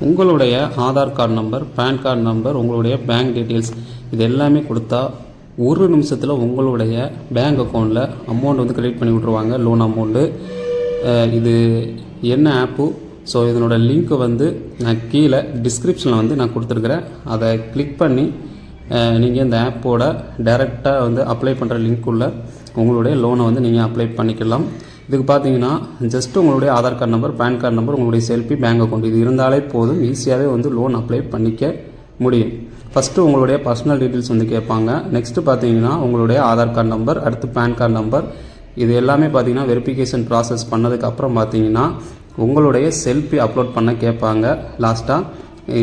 உங்களுடைய Aadhaar card number, PAN card number, உங்களுடைய bank details இது எல்லாமே கொடுத்தா ஒரு நிமிஷத்தில் உங்களுடைய பேங்க் அக்கௌண்ட்டில் அமௌண்ட் வந்து கிரெடிட் பண்ணி விட்ருவாங்க, லோன் அமௌண்ட்டு. இது என்ன ஆப்பு? ஸோ இதனோட லிங்க்கு வந்து நான் கீழே டிஸ்கிரிப்ஷனில் வந்து நான் கொடுத்துருக்குறேன். அதை கிளிக் பண்ணி நீங்கள் இந்த ஆப்போட டைரெக்டாக வந்து அப்ளை பண்ணுற லிங்க்குள்ள உங்களுடைய லோனை வந்து நீங்கள் அப்ளை பண்ணிக்கலாம். இதுக்கு பார்த்தீங்கன்னா ஜஸ்ட்டு உங்களுடைய Aadhaar card number, PAN card number, உங்களுடைய செல்ஃபி, பேங்க் அக்கௌண்ட் இது இருந்தாலே போதும், ஈஸியாகவே வந்து லோன் அப்ளை பண்ணிக்க முடியும். ஃபஸ்ட்டு உங்களுடைய பர்சனல் டீட்டெயில்ஸ் வந்து கேட்பாங்க. நெக்ஸ்ட்டு பார்த்தீங்கன்னா உங்களுடைய ஆதார் கார்டு நம்பர், அடுத்து பேன் கார்டு நம்பர், இது எல்லாமே பார்த்தீங்கன்னா வெரிஃபிகேஷன் ப்ராசஸ் பண்ணதுக்கப்புறம் பார்த்தீங்கன்னா உங்களுடைய செல்ஃபி அப்லோட் பண்ண கேட்பாங்க. லாஸ்ட்டாக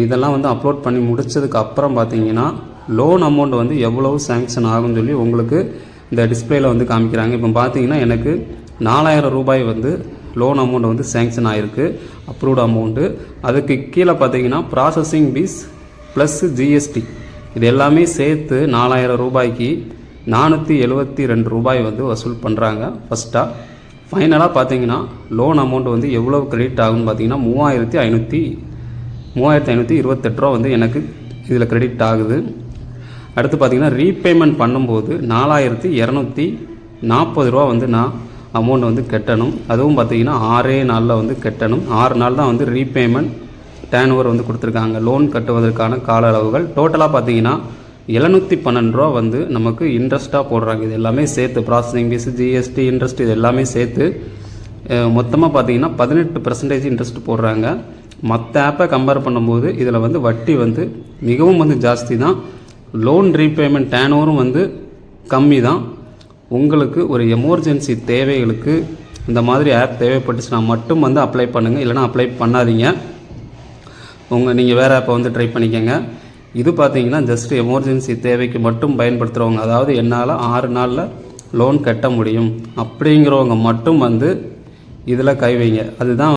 இதெல்லாம் வந்து அப்லோட் பண்ணி முடித்ததுக்கு அப்புறம் பார்த்தீங்கன்னா லோன் அமௌண்ட் வந்து எவ்வளவு சேங்ஷன் ஆகும்னு சொல்லி உங்களுக்கு இந்த டிஸ்பிளேயில் வந்து காமிக்கிறாங்க. இப்போ பார்த்தீங்கன்னா எனக்கு 4000 ரூபாய் வந்து லோன் அமௌண்ட் வந்து சேங்ஷன் ஆகிருக்கு, அப்ரூவ்டு அமௌண்ட்டு. அதுக்கு கீழே பார்த்தீங்கன்னா ப்ராசஸிங் ஃபீஸ் ப்ளஸ் ஜிஎஸ்டி இது எல்லாமே சேர்த்து 4000 ரூபாய்க்கு 472 ரூபாய் வந்து வசூல் பண்ணுறாங்க ஃபஸ்ட்டாக. ஃபைனலாக பார்த்தீங்கன்னா லோன் அமௌண்ட் வந்து எவ்வளோ கிரெடிட் ஆகும்னு பார்த்தீங்கன்னா 3528 ரூபா வந்து எனக்கு இதில் கிரெடிட் ஆகுது. அடுத்து பார்த்தீங்கன்னா ரீபேமெண்ட் பண்ணும்போது 4240 ரூபா வந்து நான் அமௌண்ட் வந்து கட்டணும். அதுவும் பார்த்தீங்கன்னா 6 நாளில் வந்து கட்டணும். 6 நாள் தான் வந்து ரீபேமெண்ட் டேர்ன் ஓவர் வந்து கொடுத்துருக்காங்க. லோன் கட்டுவதற்கான கால அளவுகள் டோட்டலாக பார்த்தீங்கன்னா 712 ரூபா வந்து நமக்கு இன்ட்ரெஸ்ட்டாக போடுறாங்க. இது எல்லாமே சேர்த்து ப்ராசஸிங் ஃபீஸ், ஜிஎஸ்டி, இன்ட்ரெஸ்ட் இது எல்லாமே சேர்த்து மொத்தமாக பார்த்தீங்கன்னா 18% இன்ட்ரெஸ்ட் போடுறாங்க. மற்ற ஆப்பை கம்பேர் பண்ணும்போது இதில் வந்து வட்டி வந்து மிகவும் வந்து ஜாஸ்தி தான். லோன் ரீபேமெண்ட் டேர்ன் ஓவரும் வந்து கம்மி தான். உங்களுக்கு ஒரு எமர்ஜென்சி தேவைகளுக்கு இந்த மாதிரி ஆப் தேவைப்பட்டுச்சுன்னா மட்டும் வந்து அப்ளை பண்ணுங்கள், இல்லைனா அப்ளை பண்ணாதீங்க. நீங்கள் வேறு ஆப்பை வந்து ட்ரை பண்ணிக்கோங்க. இது பார்த்தீங்கன்னா ஜஸ்ட் எமர்ஜென்சி தேவைக்கு மட்டும் பயன்படுத்துகிறவங்க, அதாவது என்னால் 6 நாளில் லோன் கட்ட முடியும் அப்படிங்கிறவங்க மட்டும் வந்து இதில் கை வைங்க. அதுதான்,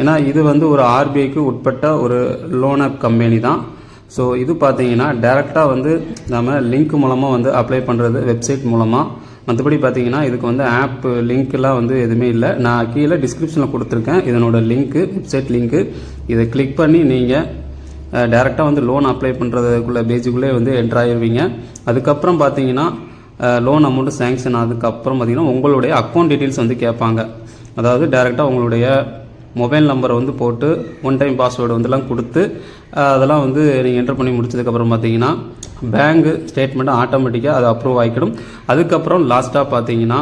ஏன்னா இது வந்து ஒரு ஆர்பிஐக்கு உட்பட்ட ஒரு லோன் ஆப் கம்பெனி தான். ஸோ இது பார்த்தீங்கன்னா டேரெக்டாக வந்து நம்ம லிங்க் மூலமாக வந்து அப்ளை பண்ணுறது, வெப்சைட் மூலமாக. மற்றபடி பார்த்தீங்கன்னா இதுக்கு வந்து ஆப் லிங்க்கெலாம் வந்து எதுவுமே இல்லை. நான் கீழே டிஸ்கிரிப்ஷனில் கொடுத்துருக்கேன் இதனோட லிங்க்கு, வெப்சைட் லிங்க்கு. இதை கிளிக் பண்ணி நீங்கள் டேரெக்டாக வந்து லோன் அப்ளை பண்ணுறதுக்குள்ளே பேஜுக்குள்ளே வந்து என்ட்ரு ஆகிடுவீங்க. அதுக்கப்புறம் பார்த்தீங்கன்னா லோன் அமௌண்ட்டு சேங்ஷன் ஆனதுக்கப்புறம் பார்த்தீங்கன்னா உங்களுடைய அக்கௌண்ட் டீட்டெயில்ஸ் வந்து கேட்பாங்க. அதாவது டேரெக்டாக உங்களுடைய மொபைல் நம்பரை வந்து போட்டு 1 டைம் பாஸ்வேர்டு வந்துலாம் கொடுத்து அதெல்லாம் வந்து நீங்கள் என்ட்ரு பண்ணி முடிச்சதுக்கப்புறம் பார்த்தீங்கன்னா பேங்க் ஸ்டேட்மெண்ட்டு ஆட்டோமேட்டிக்காக அது அப்ரூவ் ஆகிக்கிடும். அதுக்கப்புறம் லாஸ்ட்டாக பார்த்தீங்கன்னா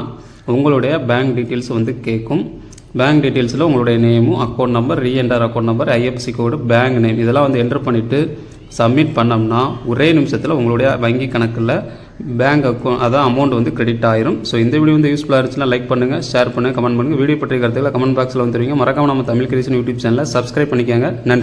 உங்களுடைய பேங்க் டீட்டெயில்ஸ் வந்து கேட்கும். பேங்க் டீட்டெயில்ஸில் உங்களுடைய நேமும், account number, reenter account number, IFSC code, bank name இதெல்லாம் வந்து என்ட்ரு பண்ணிவிட்டு சப்மிட் பண்ணோம்னா ஒரே நிமிஷத்தில் உங்களுடைய வங்கி கணக்கில் பேங்க் அக்கௌண்ட் அதான் அமௌண்ட் வந்து கிரெடிட் ஆயிரும். ஸோ இந்த வீடியோ வந்து யூஸ்ஃபுல்லாக இருந்துச்சுன்னா லைக் பண்ணுங்கள், ஷேர் பண்ணுங்கள், கமெண்ட் பண்ணுங்கள். வீடியோ பற்றிய கருத்துக்களை கமெண்ட் பாக்ஸில் வந்துருவீங்க. மறக்காம நம்ம தமிழ் கிரியேஷன் யூடியூப் சேனலை சப்ஸ்கிரைப் பண்ணிக்கோங்க. நன்றி.